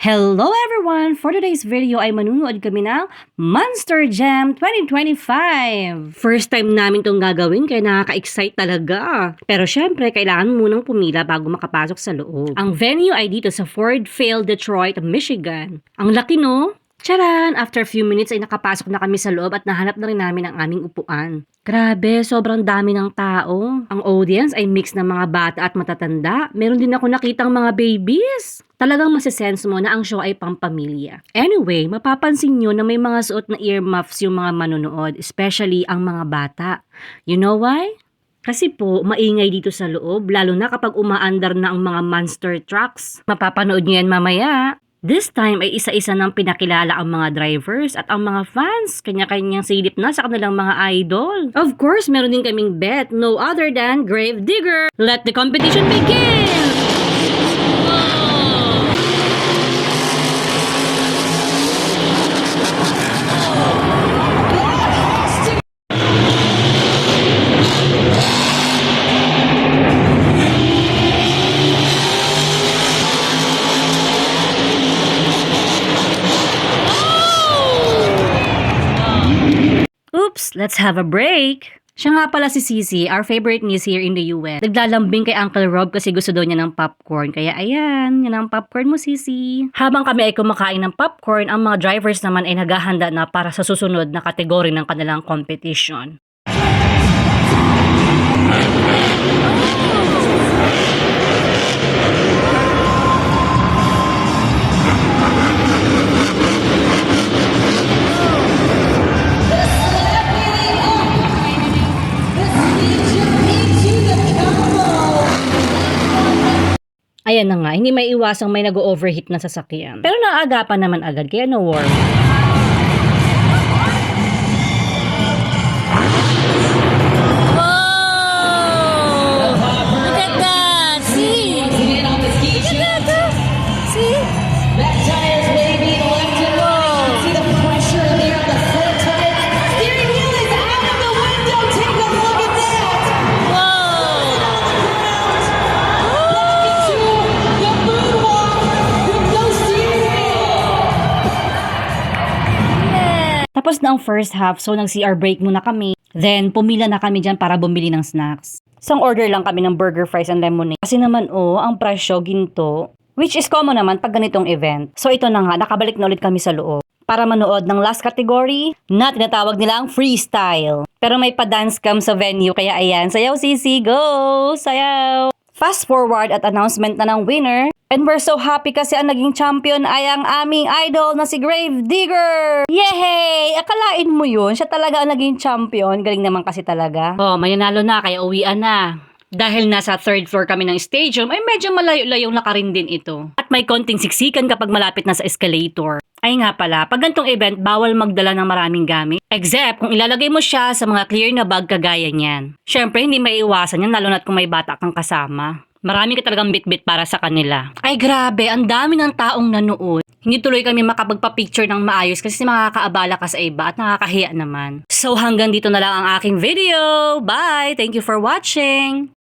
Hello everyone! For today's video ay manunood kami ng Monster Jam 2025. First time namin itong gagawin kaya nakaka-excite talaga. Pero syempre, kailangan munang pumila bago makapasok sa loob. Ang venue ay dito sa Ford Field, Detroit, Michigan. Ang laki no? Charan! After a few minutes ay nakapasok na kami sa loob at nahanap na rin namin ang aming upuan. Grabe, sobrang dami ng tao. Ang audience ay mix ng mga bata at matatanda. Meron din ako nakitang mga babies. Talagang masisense mo na ang show ay pampamilya. Anyway, mapapansin nyo na may mga suot na earmuffs yung mga manonood, especially ang mga bata. You know why? Kasi po, maingay dito sa loob, lalo na kapag umaandar na ang mga monster trucks. Mapapanood nyo yan mamaya. This time ay isa-isa nang pinakilala ang mga drivers at ang mga fans. Kanya-kanyang silip na sa kanilang mga idol. Of course, meron din kaming bet, no other than Grave Digger. Let the competition begin! Oops, let's have a break. Siya nga pala si Sisi, our favorite niece here in the US. Naglalambing kay Uncle Rob kasi gusto daw niya ng popcorn. Kaya ayan, yan ang popcorn mo, Sisi. Habang kami ay kumakain ng popcorn, ang mga drivers naman ay naghahanda na para sa susunod na kategory ng kanilang competition. Ayan na nga, hindi may iwasang may nag-overheat na sasakyan. Pero naagapan naman agad, kaya no worry. Whoa! Look at that! See? Look at that! See? Back tires waving left and right. You can see the pressure in there on the front tire. Steering wheel is out of the window. Take a look at that. Tapos na ang first half, so nag-CR break muna kami. Then, pumila na kami dyan para bumili ng snacks. Isang order lang kami ng burger, fries, and lemonade. Kasi naman ang presyo ginto. Which is common naman pag ganitong event. So ito na nga, nakabalik na ulit kami sa loob. Para manood ng last category na tinatawag nilang freestyle. Pero may pa-dance cam sa venue, kaya ayan, sayaw Sisi, go! Sayaw! Fast forward at announcement na ng winner. And we're so happy kasi ang naging champion ay ang aming idol na si Grave Digger! Yehey! Akalain mo yun? Siya talaga ang naging champion. Galing naman kasi talaga. Oh, may nanalo na kaya uwian na. Dahil nasa third floor kami ng stadium, ay medyo malayo-layong lakarin din ito. At may konting siksikan kapag malapit na sa escalator. Ay nga pala, pag gantong event, bawal magdala ng maraming gamit. Except kung ilalagay mo siya sa mga clear na bag kagaya niyan. Syempre, hindi maiiwasan yan, lalo na kung may bata kang kasama. Marami ka talagang bit-bit para sa kanila. Ay grabe, ang dami ng taong nanood. Hindi tuloy kami makapagpa-picture ng maayos kasi makakaabala ka sa iba at nakakahiya naman. So hanggang dito na lang ang aking video. Bye! Thank you for watching!